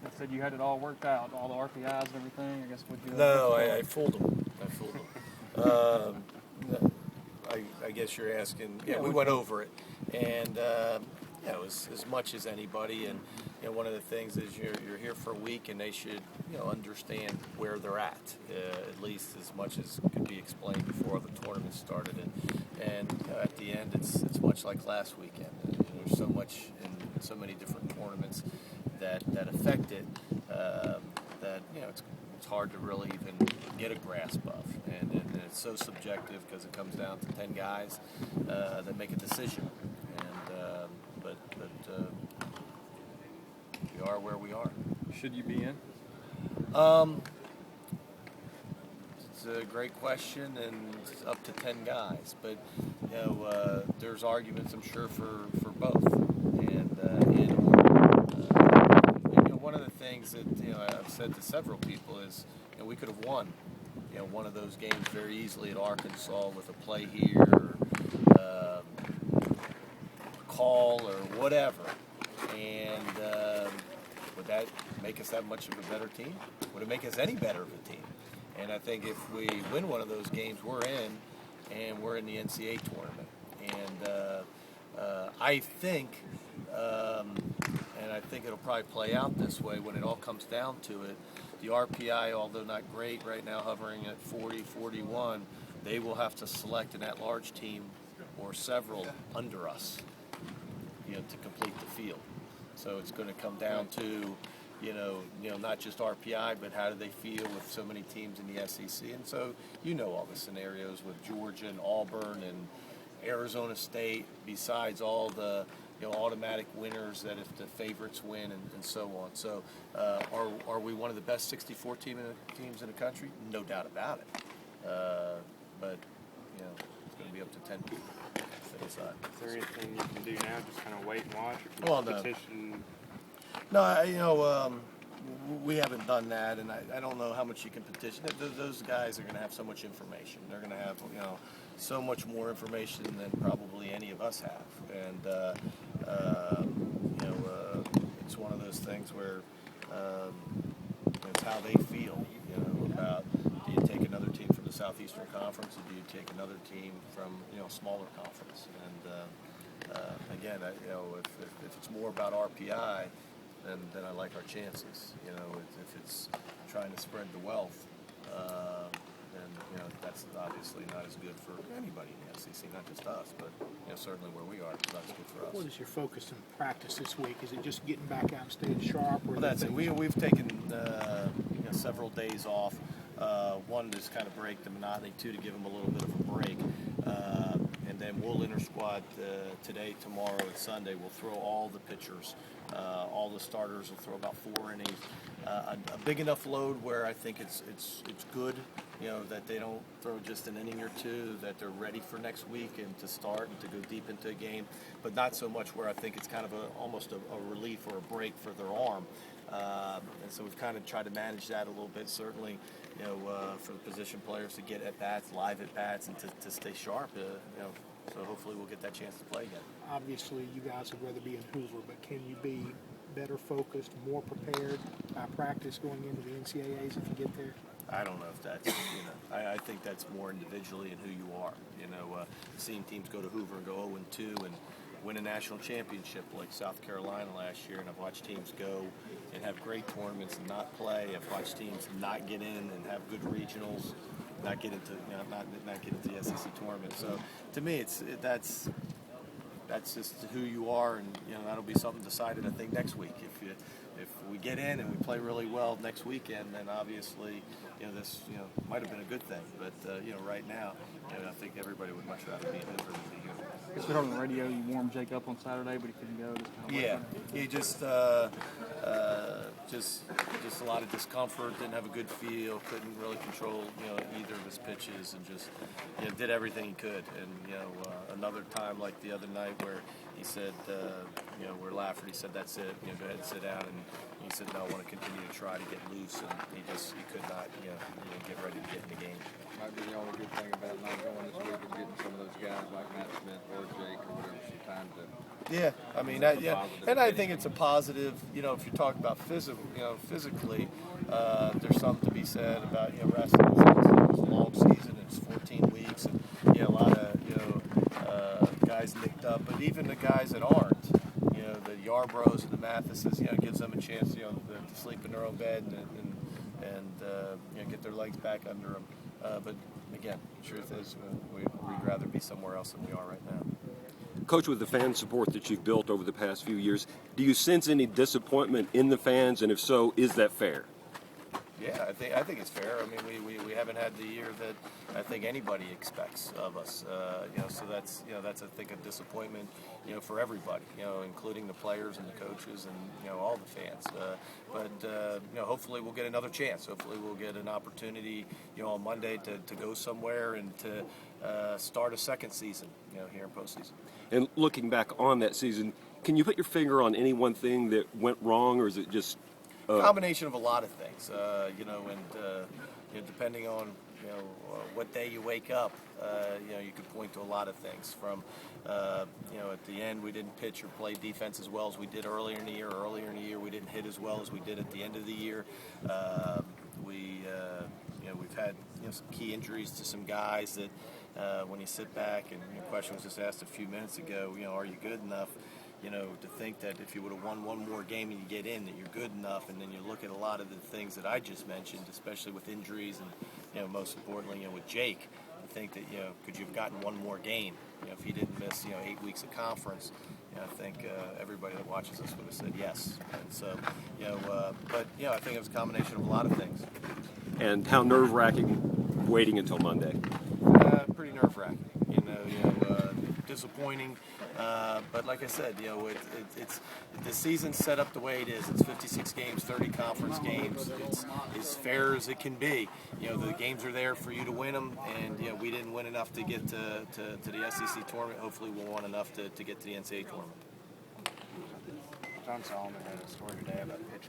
They said you had it all worked out, all the RPIs and everything. I guess would you? No, I fooled them. I guess you're asking. Yeah, we went over it, and yeah, it was as much as anybody. And one of the things is you're here for a week, and they should understand where they're at least as much as could be explained before the tournament started. And at the end, it's much like last weekend. There's so much in so many different tournaments that affect it that it's hard to really even get a grasp of, and it's so subjective because it comes down to 10 guys that make a decision, and but we are where we are. Should you be in? It's a great question, and it's up to 10 guys, but there's arguments I'm sure for both, and one of the things that I've said to several people is we could have won one of those games very easily at Arkansas with a play here, or call or whatever, and would that make us that much of a better team? Would it make us any better of a team? And I think if we win one of those games, we're in, and we're in the NCAA tournament. And I think it'll probably play out this way when it all comes down to it. The RPI, although not great right now, hovering at 40, 41, they will have to select an at-large team or several under us, to complete the field. So it's going to come down to, not just RPI, but how do they feel with so many teams in the SEC? And so all the scenarios with Georgia and Auburn and Arizona State, besides all the automatic winners that if the favorites win and so on. So are we one of the best 64 teams in the country? No doubt about it. But it's going to be up to 10 people to decide. Is there anything you can do now? Just kind of wait and watch? Well, no. Petition? No, we haven't done that, and I don't know how much you can petition. Those guys are going to have so much information. They're going to have so much more information than probably any of us have, and it's one of those things where it's how they feel. About do you take another team from the Southeastern Conference, or do you take another team from a smaller conference? And again, if it's more about RPI, then I like our chances. If it's trying to spread the wealth, then that's obviously not as good for anybody in the SEC, not just us, but certainly where we are, it's not as good for us. What is your focus in practice this week? Is it just getting back out and staying sharp? Or Well, that's it. We've taken several days off. One, to just kind of break the monotony. Two, to give them a little bit of a break. And then we'll inter-squad today, tomorrow, and Sunday. We'll throw all the pitchers. All the starters will throw about 4 innings. A big enough load where I think it's good, that they don't throw just an inning or two, that they're ready for next week and to start and to go deep into a game, but not so much where I think it's kind of almost a relief or a break for their arm. And so we've kind of tried to manage that a little bit, certainly, for the position players to get at-bats, live at-bats, and to stay sharp, so hopefully we'll get that chance to play again. Obviously, you guys would rather be in Hoover, but can you be better focused, more prepared by practice going into the NCAAs if you get there? I don't know if that's, I think that's more individually in who you are. Seeing teams go to Hoover and go 0-2 and win a national championship like South Carolina last year, and I've watched teams go and have great tournaments and not play. I've watched teams not get in and have good regionals, not get into not get into the SEC tournament. So to me, that's just who you are, and that'll be something decided I think next week. If we get in and we play really well next weekend, then obviously this might have been a good thing. But right now, I think everybody would much rather be in Hoover than be here. I guess we heard on the radio you warmed Jake up on Saturday, but he couldn't go. He just a lot of discomfort, didn't have a good feel, couldn't really control either of his pitches, and just did everything he could. And another time like the other night where he said where Lafferty said that's it, go ahead and sit down, and he said no, I want to continue to try to get loose, and he could not get ready to get in the game. Might be the only good thing about not going this week is getting some of those guys like Matt Smith or Jake or whatever some time to Yeah, I mean, and I think it's a positive. You know, if you're talking about physically, there's something to be said about wrestling. It's a long season. It's 14 weeks, and a lot of guys nicked up. But even the guys that aren't, the Yarbroughs and the Mathises, gives them a chance, to sleep in their own bed and get their legs back under them. But again, the truth is, we'd rather be somewhere else than we are right now. Coach, with the fan support that you've built over the past few years, do you sense any disappointment in the fans, and if so, is that fair? Yeah, I think it's fair. I mean, we haven't had the year that I think anybody expects of us. So that's I think a disappointment, for everybody, including the players and the coaches and all the fans. But hopefully we'll get another chance. Hopefully we'll get an opportunity, on Monday to go somewhere and to start a second season, here in postseason. And looking back on that season, can you put your finger on any one thing that went wrong, or is it just combination of a lot of things, depending on what day you wake up, you could point to a lot of things. From at the end we didn't pitch or play defense as well as we did earlier in the year. Earlier in the year we didn't hit as well as we did at the end of the year. We've had some key injuries to some guys that when you sit back and the question was just asked a few minutes ago, are you good enough? To think that if you would have won one more game and you get in, that you're good enough, and then you look at a lot of the things that I just mentioned, especially with injuries and most importantly, with Jake, I think that could you have gotten one more game? If he didn't miss 8 weeks of conference, I think everybody that watches this would have said yes. And so, but I think it was a combination of a lot of things. And how nerve-wracking waiting until Monday? Pretty nerve-wracking. Disappointing. But like I said, it's the season's set up the way it is. It's 56 games, 30 conference games. It's as fair as it can be. The games are there for you to win them, and we didn't win enough to get to the SEC tournament. Hopefully, we'll win enough to get to the NCAA tournament. John Solomon had a story today about pitch